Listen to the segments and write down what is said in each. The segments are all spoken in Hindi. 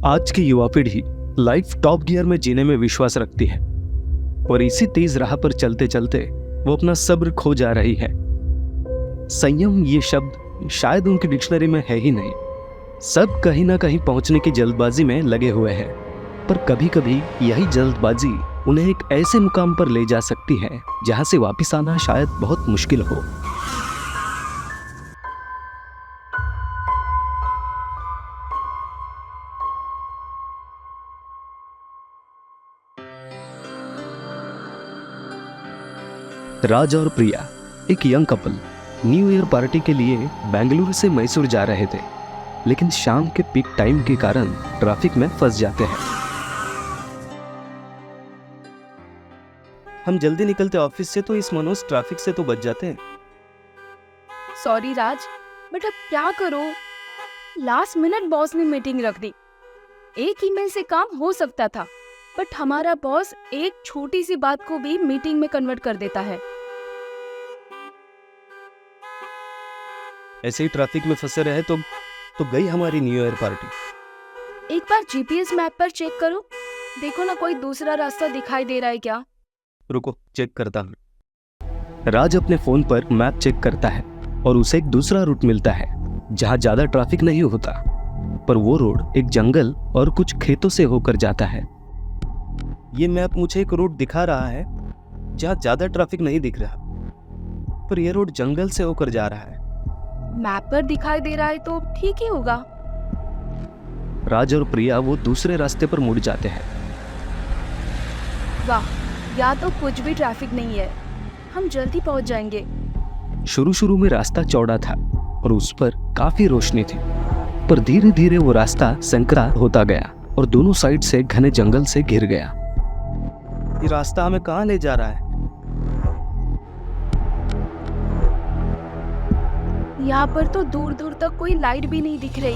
आज की युवा पीढ़ी लाइफ टॉप गियर में जीने में विश्वास रखती है और इसी तेज राह पर चलते चलते वो अपना सब्र खो जा रही है। संयम ये शब्द शायद उनकी डिक्शनरी में है ही नहीं। सब कहीं ना कहीं पहुंचने की जल्दबाजी में लगे हुए हैं, पर कभी कभी यही जल्दबाजी उन्हें एक ऐसे मुकाम पर ले जा सकती है जहां से वापस आना शायद बहुत मुश्किल हो। राज और प्रिया एक young couple new year party के लिए बेंगलुरु से मैसूर जा रहे थे, लेकिन शाम के पीक टाइम के कारण ट्रैफिक में फंस जाते हैं। हम जल्दी निकलते ऑफिस से तो इस मनोज ट्रैफिक से तो बच जाते हैं। सॉरी राज, बट अब क्या करो, लास्ट मिनट बॉस ने मीटिंग रख दी। एक ईमेल से काम हो सकता था, बट हमारा बॉस एक छोटी सी बात को भी मीटिंग में कन्वर्ट कर देता है। ऐसे ही ट्रैफिक में फंसे रहे तो गई हमारी न्यू ईयर पार्टी। एक बार जीपीएस मैप पर चेक करो, देखो ना कोई दूसरा रास्ता दिखाई दे रहा है क्या। रुको चेक करता हूँ। राज अपने फोन पर मैप चेक करता है और उसे एक दूसरा रूट मिलता है जहाँ ज्यादा ट्रैफिक नहीं होता, पर वो रोड एक जंगल और कुछ खेतों से होकर जाता है। ये मैप मुझे एक रोड दिखा रहा है जहाँ ज्यादा ट्रैफिक नहीं दिख रहा, पर यह रोड जंगल से होकर जा रहा है। मैप पर दिखाई दे रहा है तो ठीक ही होगा। राज और प्रिया वो दूसरे रास्ते पर मुड़ जाते हैं। वाह, या तो कुछ भी ट्रैफिक नहीं है, हम जल्दी पहुंच जाएंगे। शुरू में रास्ता चौड़ा था और उस पर काफी रोशनी थी, पर धीरे धीरे वो रास्ता संकरा होता गया और दोनों साइड से घने जंगल से घिर गया। ये रास्ता हमें कहाँ ले जा रहा है? यहाँ पर तो दूर दूर तक कोई लाइट भी नहीं दिख रही।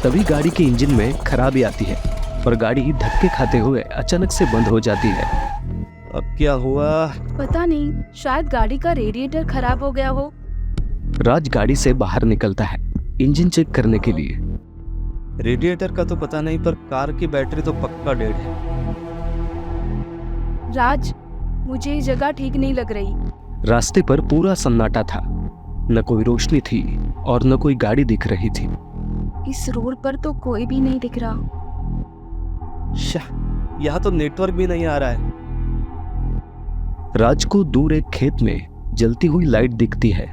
तभी गाड़ी के इंजन में खराबी आती है और गाड़ी धक्के खाते हुए अचानक से बंद हो जाती है। अब क्या हुआ? पता नहीं, शायद गाड़ी का रेडिएटर खराब हो गया हो। राज गाड़ी से बाहर निकलता है इंजन चेक करने के लिए। रेडिएटर का तो पता नहीं, पर कार की बैटरी तो पक्का डेड है। राज, मुझे ये जगह ठीक नहीं लग रही। रास्ते पर पूरा सन्नाटा था, न कोई रोशनी थी और न कोई गाड़ी दिख रही थी। इस रोड पर तो कोई भी नहीं दिख रहा। यहाँ तो नेटवर्क भी नहीं आ रहा है। राज को दूर एक खेत में जलती हुई लाइट दिखती है।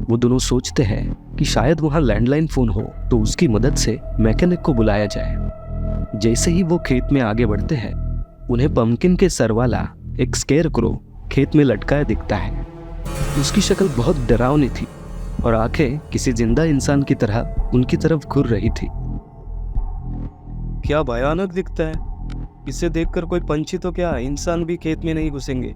वो दोनों सोचते हैं कि शायद वहां लैंडलाइन फोन हो तो उसकी मदद से मैकेनिक को बुलाया जाए। जैसे ही वो खेत में आगे बढ़ते हैं, उन्हें पंपकिन के सर वाला एक स्केयरक्रो खेत में लटकाया दिखता है। उसकी शक्ल बहुत डरावनी थी और आंखें किसी जिंदा इंसान की तरह उनकी तरफ घूर रही थी। क्या भयानक दिखता है। इसे देखकर कोई पंछी तो क्या, इंसान भी खेत में नहीं घुसेंगे।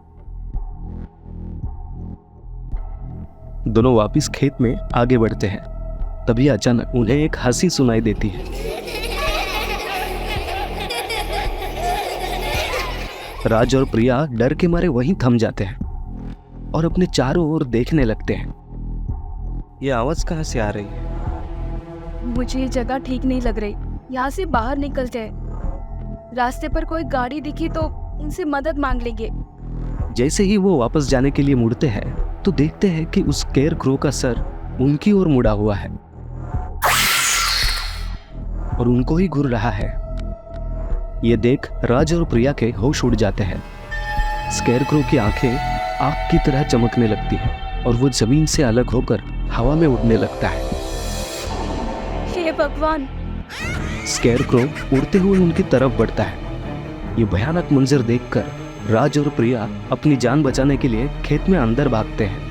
दोनों वापस खेत में आगे बढ़ते हैं। तभी अचानक उन्हें एक हंसी सुनाई देती है। राज और प्रिया डर के मारे वहीं थम जाते हैं और अपने चारों ओर देखने लगते हैं। ये आवाज कहाँ से आ रही है? मुझे ये जगह ठीक नहीं लग रही। यहाँ से बाहर निकल जाए। रास्ते पर कोई गाड़ी दिखी तो उनसे मदद मांग लेंगे। जैसे ही वो वापस जाने के लिए मुड़ते हैं तो देखते हैं कि उस स्केयरक्रो का सर उनकी ओर मुड़ा हुआ है और उनको ही घूर रहा है। ये देख राज और प्रिया के होश उड़ जाते हैं। स्केयरक्रो की आंखें आग की तरह चमकने लगती हैं और वो जमीन से अलग होकर हवा में उड़ने लगता है। हे भगवान! स्केयरक्रो उड़ते हुए उनकी तरफ बढ़ता है। ये भयानक मंजर देखकर राज और प्रिया अपनी जान बचाने के लिए खेत में अंदर भागते हैं।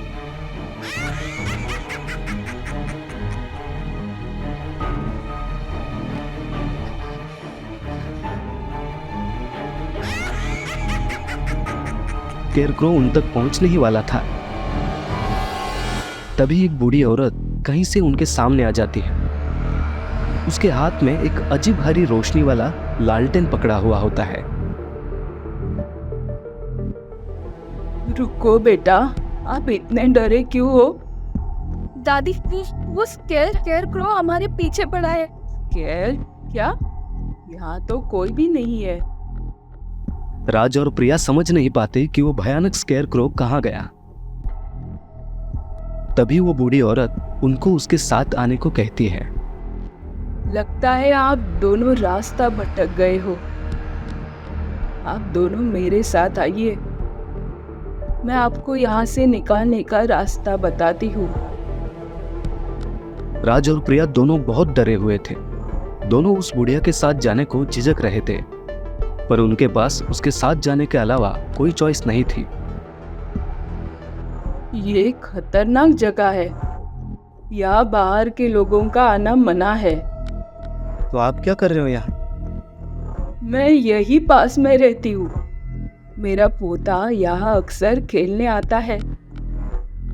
स्केयरक्रो उन तक पहुंचने ही वाला था, तभी एक बूढ़ी औरत कहीं से उनके सामने आ जाती है। उसके हाथ में एक अजीब हरी रोशनी वाला लालटेन पकड़ा हुआ होता है। रुको बेटा, आप इतने डरे क्यों हो? दादी, वो स्केयरक्रो हमारे पीछे पड़ा है। स्केयर? क्या? यहाँ तो कोई भी नहीं है। राज और प्रिया समझ नहीं पाते कि वो भयानक स्केयर क्रो कहाँ गया। तभी वो बूढ़ी औरत उनको उसके साथ आने को कहती है। लगता है आप दोनों रास्ता भटक गए हो। आप दोनों मेरे साथ आइए, मैं आपको यहाँ से निकालने का रास्ता बताती हूँ। राज और प्रिया दोनों बहुत डरे हुए थे। दोनों उस बुढ़िया के साथ जाने को झिझक रहे थे, पर उनके पास उसके साथ जाने के अलावा कोई चॉइस नहीं थी। ये खतरनाक जगह है, यहाँ बाहर के लोगों का आना मना है। तो आप क्या कर रहे हो यहाँ? मैं यही पास में रहती हूँ। मेरा पोता यहाँ अक्सर खेलने आता है,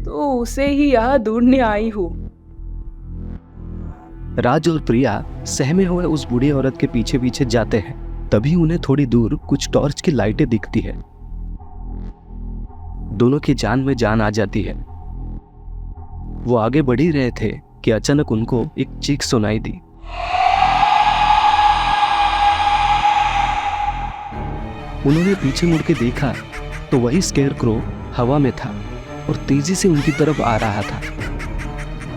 तो उसे ही यहाँ ढूंढने आई हूँ। राज और प्रिया सहमे हुए उस बूढ़ी औरत के पीछे पीछे जाते हैं। तभी उन्हें थोड़ी दूर कुछ टॉर्च की लाइटें दिखती है। दोनों की जान में जान आ जाती है। वो आगे बढ़ ही रहे थे कि अचानक उनको एक चीख सुनाई दी। उन्होंने पीछे मुड़ के देखा तो वही स्केयर क्रो हवा में था और तेजी से उनकी तरफ आ रहा था।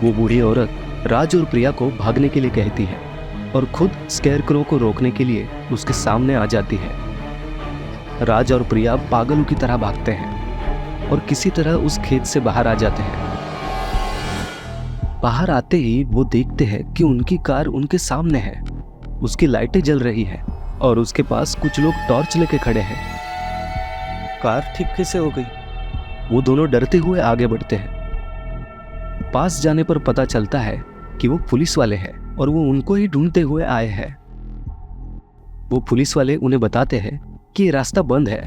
वो बूढ़ी औरत राज और प्रिया को भागने के लिए कहती है और खुद स्केयर क्रो को रोकने के लिए उसके सामने आ जाती है। राज और प्रिया पागलों की तरह भागते हैं और किसी तरह उस खेत से बाहर आ जाते हैं। बाहर आते ही वो देखते हैं कि उनकी कार उनके सामने है। उसकी लाइटें जल रही है और उसके पास कुछ लोग टॉर्च लेके खड़े हैं। कार ठीक कैसे हो गई? वो दोनों डरते हुए आगे बढ़ते हैं। पास जाने पर पता चलता है कि वो पुलिस वाले हैं और वो उनको ही ढूंढते हुए आए हैं। वो पुलिस वाले उन्हें बताते हैं कि ये रास्ता बंद है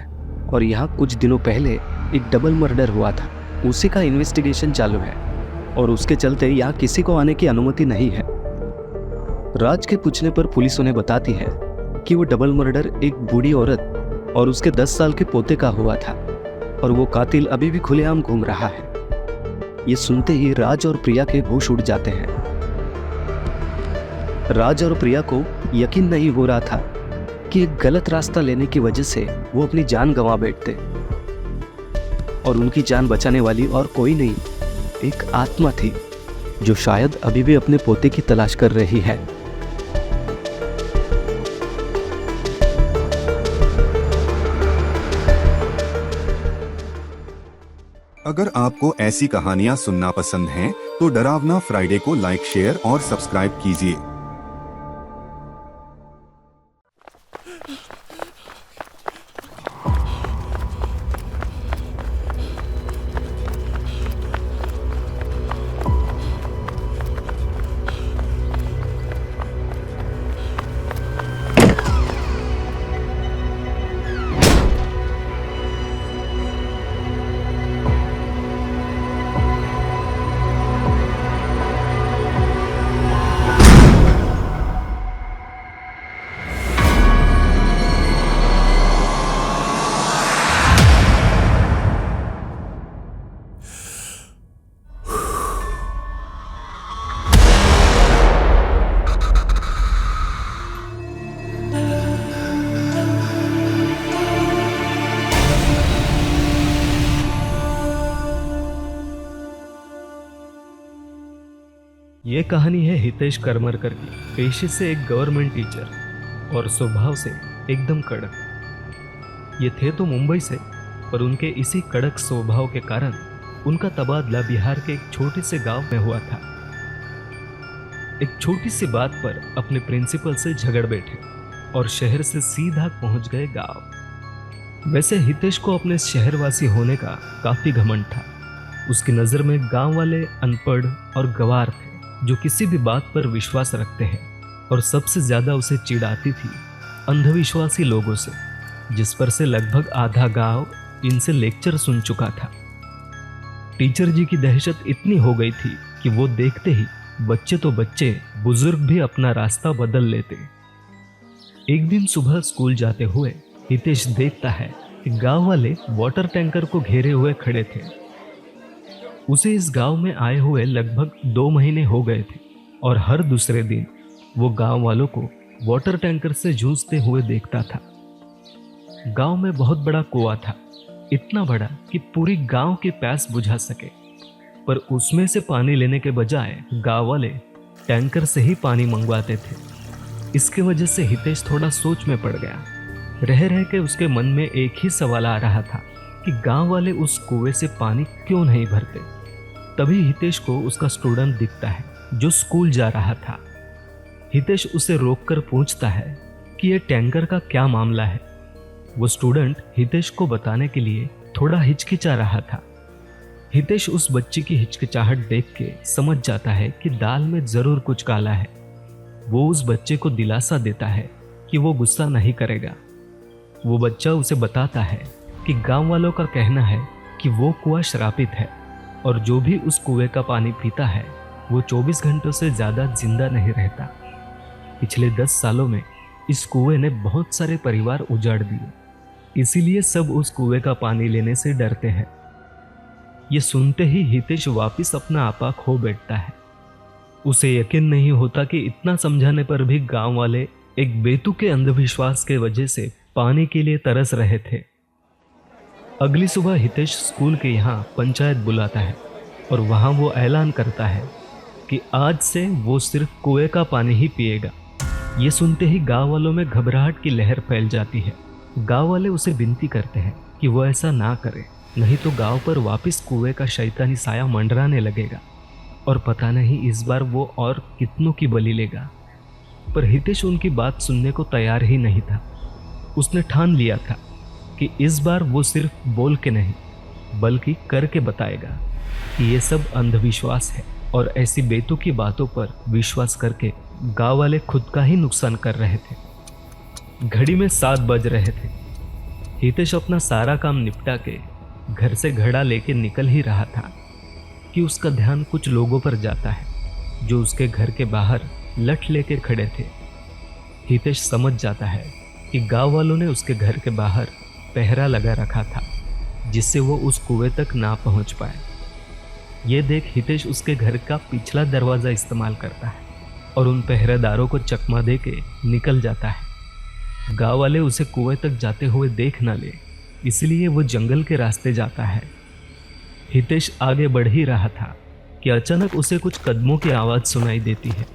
और यहाँ कुछ दिनों पहले एक डबल मर्डर हुआ था, उसी का इन्वेस्टिगेशन चालू है और उसके चलते यहाँ किसी को आने की अनुमति नहीं है। राज के पूछने पर पुलिस उन्हें बताती है कि वो डबल मर्डर एक बूढ़ी औरत और उसके 10 साल के पोते का हुआ था और वो कातिल अभी भी खुलेआम घूम रहा है। ये सुनते ही राज और प्रिया के होश उड़ जाते हैं। राज और प्रिया को यकीन नहीं हो रहा था कि एक गलत रास्ता लेने की वजह से वो अपनी जान गंवा बैठते और उनकी जान बचाने वाली और कोई नहीं, एक आत्मा थी जो शायद अभी भी अपने पोते की तलाश कर रही है। अगर आपको ऐसी कहानियां सुनना पसंद हैं, तो डरावना फ्राइडे को लाइक, शेयर और सब्सक्राइब कीजिए। ये कहानी है हितेश करमरकर की। पेशे से एक गवर्नमेंट टीचर और स्वभाव से एकदम कड़क। ये थे तो मुंबई से, पर उनके इसी कड़क स्वभाव के कारण उनका तबादला बिहार के एक छोटे से गांव में हुआ था। एक छोटी सी बात पर अपने प्रिंसिपल से झगड़ बैठे और शहर से सीधा पहुंच गए गांव। वैसे हितेश को अपने शहरवासी होने का काफी घमंड था। उसकी नजर में गांव वाले अनपढ़ और गवार थे जो किसी भी बात पर विश्वास रखते हैं, और सबसे ज्यादा उसे चिढ़ाती थी अंधविश्वासी लोगों से, जिस पर से लगभग आधा गांव इनसे लेक्चर सुन चुका था। टीचर जी की दहशत इतनी हो गई थी कि वो देखते ही बच्चे तो बच्चे, बुजुर्ग भी अपना रास्ता बदल लेते। एक दिन सुबह स्कूल जाते हुए हितेश देखता है कि गांव वाले वाटर टैंकर को घेरे हुए खड़े थे। उसे इस गांव में आए हुए लगभग 2 महीने हो गए थे और हर दूसरे दिन वो गांव वालों को वाटर टैंकर से जूझते हुए देखता था। गांव में बहुत बड़ा कुआं था, इतना बड़ा कि पूरी गांव की प्यास बुझा सके, पर उसमें से पानी लेने के बजाय गांव वाले टैंकर से ही पानी मंगवाते थे। इसकी वजह से हितेश थोड़ा सोच में पड़ गया। रह रह के उसके मन में एक ही सवाल आ रहा था कि गांव वाले उस कुएं से पानी क्यों नहीं भरते। तभी हितेश को उसका स्टूडेंट दिखता है जो स्कूल जा रहा था। हितेश उसे रोककर पूछता है कि यह टैंकर का क्या मामला है। वो स्टूडेंट हितेश को बताने के लिए थोड़ा हिचकिचा रहा था। हितेश उस बच्ची की हिचकिचाहट देख के समझ जाता है कि दाल में जरूर कुछ काला है। वो उस बच्चे को दिलासा देता है कि वो गुस्सा नहीं करेगा। वो बच्चा उसे बताता है कि गांव वालों का कहना है कि वो कुआं श्रापित है और जो भी उस कुएं का पानी पीता है वो 24 घंटों से ज़्यादा जिंदा नहीं रहता। पिछले 10 सालों में इस कुएं ने बहुत सारे परिवार उजाड़ दिए, इसीलिए सब उस कुएं का पानी लेने से डरते हैं। ये सुनते ही हितेश वापस अपना आपा खो बैठता है। उसे यकीन नहीं होता कि इतना समझाने पर भी गांव वाले एक बेतुके अंधविश्वास के वजह से पानी के लिए तरस रहे थे। अगली सुबह हितेश स्कूल के यहाँ पंचायत बुलाता है और वहाँ वो ऐलान करता है कि आज से वो सिर्फ कुएं का पानी ही पिएगा। ये सुनते ही गांव वालों में घबराहट की लहर फैल जाती है। गांव वाले उसे विनती करते हैं कि वो ऐसा ना करे, नहीं तो गांव पर वापस कुएं का शैतानी साया मंडराने लगेगा और पता नहीं इस बार वो और कितनों की बलि लेगा। पर हितेश उनकी बात सुनने को तैयार ही नहीं था। उसने ठान लिया था कि इस बार वो सिर्फ बोल के नहीं बल्कि करके बताएगा कि ये सब अंधविश्वास है और ऐसी बेतुकी बातों पर विश्वास करके गांव वाले खुद का ही नुकसान कर रहे थे। घड़ी में 7 बज रहे थे। हितेश अपना सारा काम निपटा के घर से घड़ा लेके निकल ही रहा था कि उसका ध्यान कुछ लोगों पर जाता है जो उसके घर के बाहर लठ लेके खड़े थे। हितेश समझ जाता है कि गांव वालों ने उसके घर के बाहर पहरा लगा रखा था जिससे वो उस कुएं तक ना पहुंच पाए। ये देख हितेश उसके घर का पिछला दरवाज़ा इस्तेमाल करता है और उन पहरेदारों को चकमा दे के निकल जाता है। गांव वाले उसे कुएं तक जाते हुए देख ना ले, इसलिए वो जंगल के रास्ते जाता है। हितेश आगे बढ़ ही रहा था कि अचानक उसे कुछ कदमों की आवाज़ सुनाई देती है।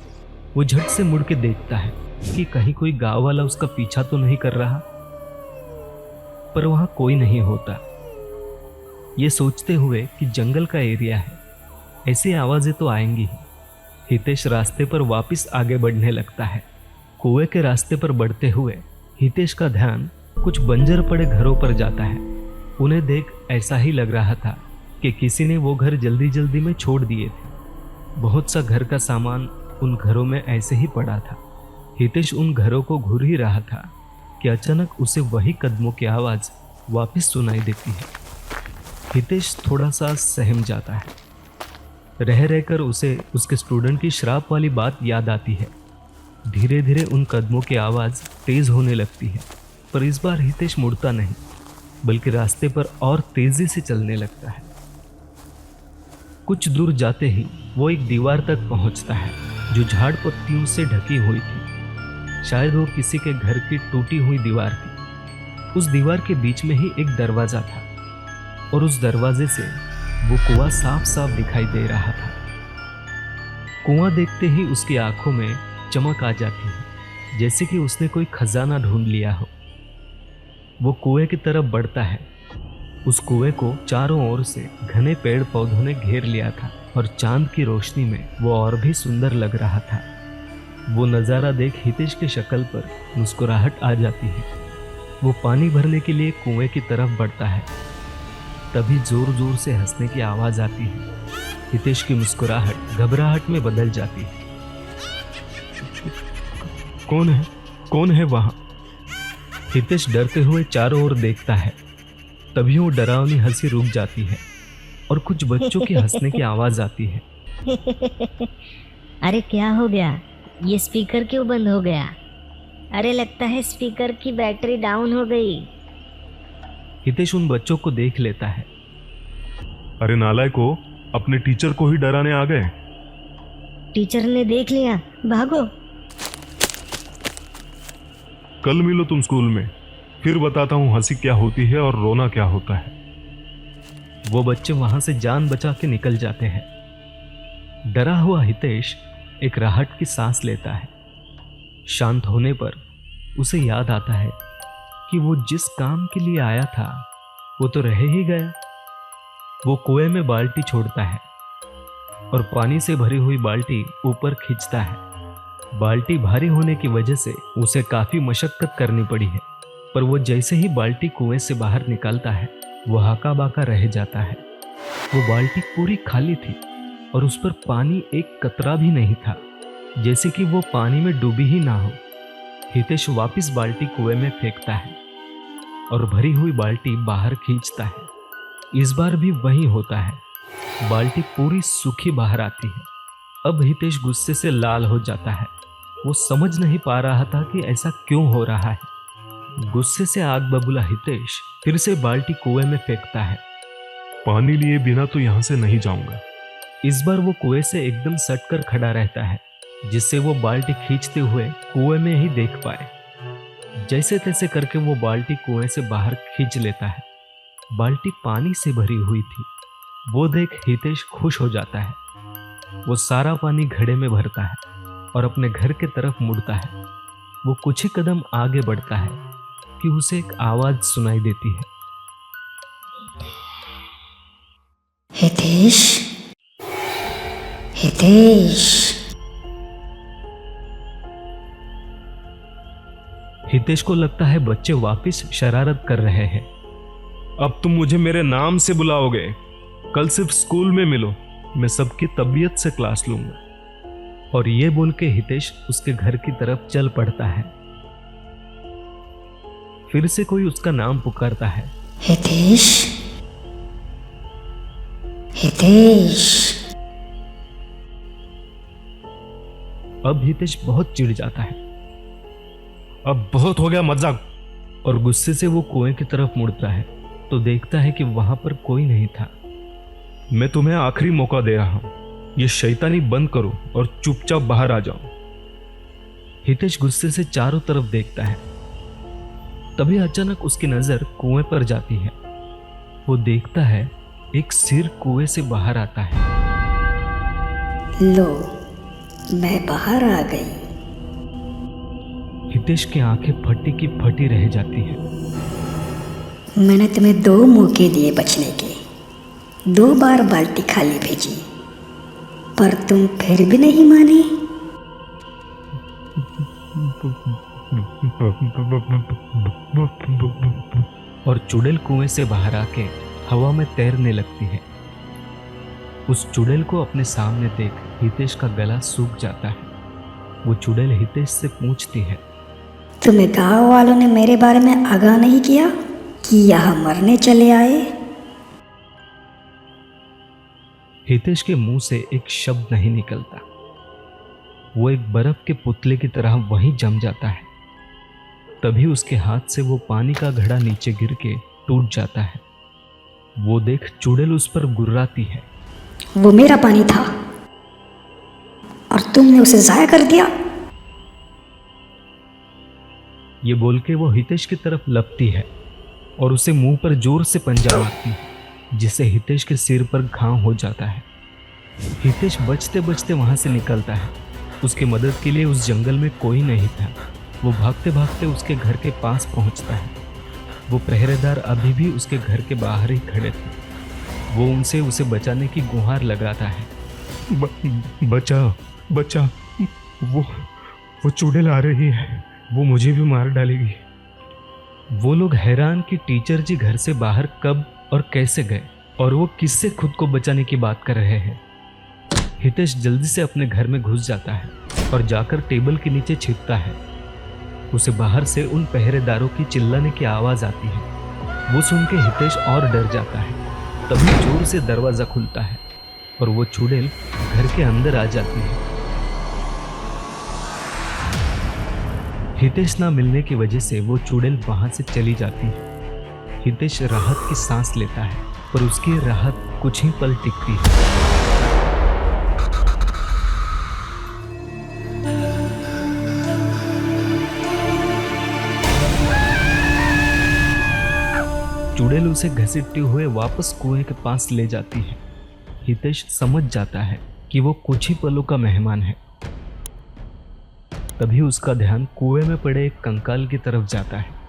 वो झट से मुड़ के देखता है कि कहीं कोई गांव वाला उसका पीछा तो नहीं कर रहा, पर वहां कोई नहीं होता। ये सोचते हुए कि जंगल का एरिया है, ऐसी आवाज़ें तो आएंगी ही। हितेश रास्ते पर वापस आगे बढ़ने लगता है। कुएं के रास्ते पर बढ़ते हुए हितेश का ध्यान कुछ बंजर पड़े घरों पर जाता है। उन्हें देख ऐसा ही लग रहा था कि किसी ने वो घर जल्दी जल्दी में छोड़ दिए थे। बहुत सा घर का सामान उन घरों में ऐसे ही पड़ा था। हितेश उन घरों को घूर ही रहा था कि अचानक उसे वही कदमों की आवाज़ वापस सुनाई देती है। हितेश थोड़ा सा सहम जाता है। रह रहकर उसे उसके स्टूडेंट की श्राप वाली बात याद आती है। धीरे धीरे उन कदमों की आवाज़ तेज होने लगती है, पर इस बार हितेश मुड़ता नहीं बल्कि रास्ते पर और तेजी से चलने लगता है। कुछ दूर जाते ही वो एक दीवार तक पहुंचता है जो झाड़ पत्तियों से ढकी हुई थी। शायद वो किसी के घर की टूटी हुई दीवार थी। उस दीवार के बीच में ही एक दरवाज़ा था और उस दरवाजे से वो कुआं साफ साफ दिखाई दे रहा था। कुआं देखते ही उसकी आंखों में चमक आ जाती है, जैसे कि उसने कोई खजाना ढूंढ लिया हो। वो कुएं की तरफ बढ़ता है। उस कुएं को चारों ओर से घने पेड़ पौधों ने घेर लिया था और चांद की रोशनी में वो और भी सुंदर लग रहा था। वो नज़ारा देख हितेश की शक्ल पर मुस्कुराहट आ जाती है। वो पानी भरने के लिए कुएं की तरफ बढ़ता है। तभी जोर जोर से हंसने की आवाज़ आती है। हितेश की मुस्कुराहट घबराहट में बदल जाती है। कौन है? कौन है वहाँ? हितेश डरते हुए चारों ओर देखता है। तभी वो डरावनी हंसी रुक जाती है और कुछ बच्चों की हंसने की आवाज़ आती है। अरे क्या हो गया? ये स्पीकर क्यों बंद हो गया? अरे लगता है स्पीकर की बैटरी डाउन हो गई। हितेश उन बच्चों को देख लेता है। अरे नालायको, अपने टीचर को ही डराने आ गए। टीचर ने देख लिया, भागो। कल मिलो तुम स्कूल में, फिर बताता हूँ हंसी क्या होती है और रोना क्या होता है। वो बच्चे वहां से जान बचा के निकल जाते हैं। डरा हुआ हितेश एक राहत की सांस लेता है। शांत होने पर उसे याद आता है कि वो जिस काम के लिए आया था वो तो रह ही गया। वो कुएं में बाल्टी छोड़ता है और पानी से भरी हुई बाल्टी ऊपर खींचता है। बाल्टी भारी होने की वजह से उसे काफी मशक्कत करनी पड़ी है, पर वो जैसे ही बाल्टी कुएं से बाहर निकालता है वो हाका बाका रह जाता है। वो बाल्टी पूरी खाली थी और उस पर पानी एक कतरा भी नहीं था, जैसे कि वो पानी में डूबी ही ना हो। हितेश वापस बाल्टी कुएं में फेंकता है और भरी हुई बाल्टी बाहर खींचता है। इस बार भी वही होता है, बाल्टी पूरी सूखी बाहर आती है। अब हितेश गुस्से से लाल हो जाता है। वो समझ नहीं पा रहा था कि ऐसा क्यों हो रहा है। गुस्से से आग बबूला हितेश फिर से बाल्टी कुएं में फेंकता है। पानी लिए बिना तो यहाँ से नहीं जाऊंगा। इस बार वो कुएं से एकदम सटकर खड़ा रहता है, जिससे वो बाल्टी खींचते हुए कुएं में ही देख पाए। जैसे तैसे करके वो बाल्टी कुएं से बाहर खींच लेता है। बाल्टी पानी से भरी हुई थी। वो देख हितेश खुश हो जाता है। वो सारा पानी घड़े में भरता है और अपने घर के तरफ मुड़ता है। वो कुछ ही कदम आगे बढ़ता है कि उसे एक आवाज सुनाई देती है। हितेश, हितेश। हितेश को लगता है बच्चे वापस शरारत कर रहे हैं। अब तुम मुझे मेरे नाम से बुलाओगे। कल सिर्फ स्कूल में मिलो, मैं सबकी तबीयत से क्लास लूंगा। और ये बोल के हितेश उसके घर की तरफ चल पड़ता है। फिर से कोई उसका नाम पुकारता है, हितेश, हितेश। अब हितेश बहुत चिढ़ जाता है अब बहुत हो गया मजाक। और गुस्से से वो कुएं की तरफ मुड़ता है तो देखता है कि वहां पर कोई नहीं था। मैं तुम्हें आखिरी मौका दे रहा हूं, ये शैतानी बंद करो और चुपचाप बाहर आ जाओ। हितेश गुस्से से चारों तरफ देखता है। तभी अचानक उसकी नजर कुएं पर जाती है। वो देखता है एक सिर कुएं से बाहर आता है। लो, मैं बाहर आ गई। हितेश की आंखें फटी की फटी रह जाती है। मैंने तुम्हें 2 मौके दिए बचने के, 2 बार बाल्टी खाली भेजी, पर तुम फिर भी नहीं माने। और चुड़ैल कुएं से बाहर आके हवा में तैरने लगती है। उस चुड़ैल को अपने सामने देख हितेश का गला सूख जाता है। वो चुड़ैल हितेश से पूछती है, तुम्हें गांव वालों ने मेरे बारे में आगाह नहीं किया कि यहाँ मरने चले आए? हितेश के मुंह से एक शब्द नहीं निकलता। वो एक बर्फ के पुतले की तरह वहीं जम जाता है। तभी उसके हाथ से वो पानी का घड़ा नीचे गिर के टूट जाता है। वो देख चुड़ैल उस पर गुर्राती है। वो मेरा पानी था और तुमने उसे जाया कर दिया। ये बोल के वो हितेश की तरफ लपटी है और उसे मुंह पर जोर से पंजा मारती है, जिससे हितेश के सिर पर घाव हो जाता है। हितेश बचते बचते वहां से निकलता है। उसकी मदद के लिए उस जंगल में कोई नहीं था। वो भागते भागते उसके घर के पास पहुंचता है। वो पहरेदार अभी भी उसके घर के बाहर ही खड़े थे। वो उनसे उसे बचाने की गुहार लगाता है। बचा बचा, वो चुड़ैल आ रही है, वो मुझे भी मार डालेगी। वो लोग हैरान कि टीचर जी घर से बाहर कब और कैसे गए और वो किससे खुद को बचाने की बात कर रहे हैं। हितेश जल्दी से अपने घर में घुस जाता है और जाकर टेबल के नीचे छिपता है। उसे बाहर से उन पहरेदारों की चिल्लाने की आवाज आती है। वो सुन के हितेश और डर जाता है। तभी जोर से दरवाजा खुलता है और वो चुड़ैल घर के अंदर आ जाती है। हितेश ना मिलने की वजह से वो चुड़ैल वहां से चली जाती है। हितेश राहत की सांस लेता है, पर उसकी राहत कुछ ही पल टिकती है। चुड़ैल उसे घसीटते हुए वापस कुएं के पास ले जाती है। हितेश समझ जाता है कि वो कुछ ही पलों का मेहमान है। तभी उसका ध्यान कुएं में पड़े एक कंकाल की तरफ जाता है।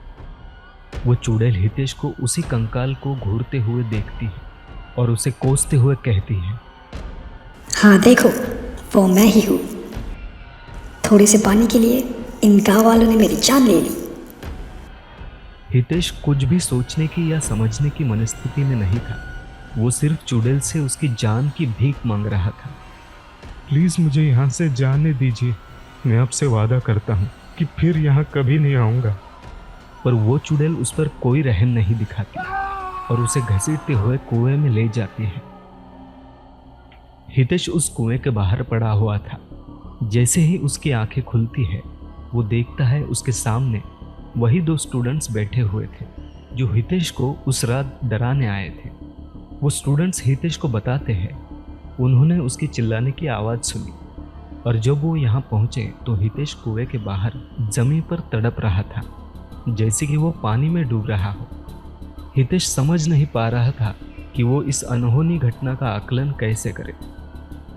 वो चुड़ैल हितेश को उसी कंकाल को घूरते हुए देखती है और उसे कोसते हुए कहती है, हाँ देखो, वो मैं ही हूँ। थोड़े से पानी के लिए इन गाँव वालों ने मेरी जान ले ली। हितेश कुछ भी सोचने की या समझने की मनस्थिति में नहीं था। वो सिर्फ चुड़ैल से उसकी जान की भीख मांग रहा था। प्लीज मुझे यहाँ से जाने दीजिए। मैं आपसे वादा करता हूँ कि फिर यहाँ कभी नहीं आऊँगा। पर वो चुड़ैल उस पर कोई रहम नहीं दिखाती और उसे घसीटते हुए कुएं में ले जाती है। हितेश उस कुएं के बाहर पड़ा हुआ था। जैसे ही उसकी आंखें खुलती है, वो देखता है उसके सामने वही 2 स्टूडेंट्स बैठे हुए थे जो हितेश को उस रात डराने आए थे। वो स्टूडेंट्स हितेश को बताते हैं उन्होंने उसकी चिल्लाने की आवाज़ सुनी और जब वो यहाँ पहुँचे तो हितेश कुएं के बाहर जमीन पर तड़प रहा था, जैसे कि वो पानी में डूब रहा हो। हितेश समझ नहीं पा रहा था कि वो इस अनहोनी घटना का आकलन कैसे करे।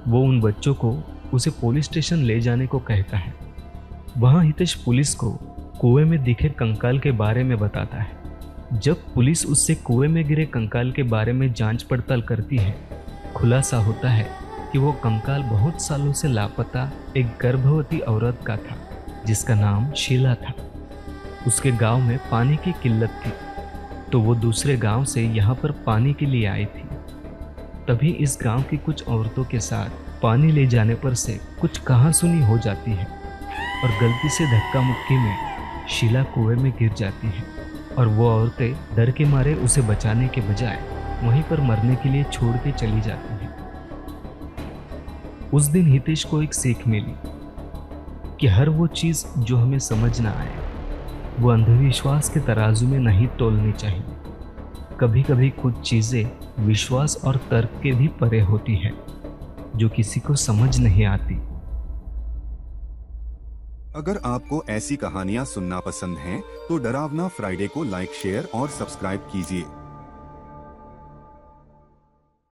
वो उन बच्चों को उसे पुलिस स्टेशन ले जाने को कहता है। वहाँ हितेश पुलिस को कुएं में दिखे कंकाल के बारे में बताता है। जब पुलिस उससे कुएं में गिरे कंकाल के बारे में जांच पड़ताल करती है, खुलासा होता है कि वो कंकाल बहुत सालों से लापता एक गर्भवती औरत का था जिसका नाम शीला था। उसके गांव में पानी की किल्लत थी, तो वो दूसरे गांव से यहाँ पर पानी के लिए आई थी। तभी इस गांव की कुछ औरतों के साथ पानी ले जाने पर से कुछ कहासुनी हो जाती है और गलती से धक्का मुक्की में शीला कुएं में गिर जाती है और वो औरतें डर के मारे उसे बचाने के बजाय वहीं पर मरने के लिए छोड़ के चली जाती हैं। उस दिन हितेश को एक सीख मिली कि हर वो चीज़ जो हमें समझ ना आए वो अंधविश्वास के तराजू में नहीं तोलनी चाहिए। कभी कभी कुछ चीज़ें विश्वास और तर्क के भी परे होती है जो किसी को समझ नहीं आती। अगर आपको ऐसी कहानियां सुनना पसंद हैं, तो डरावना फ्राइडे को लाइक, शेयर और सब्सक्राइब कीजिए।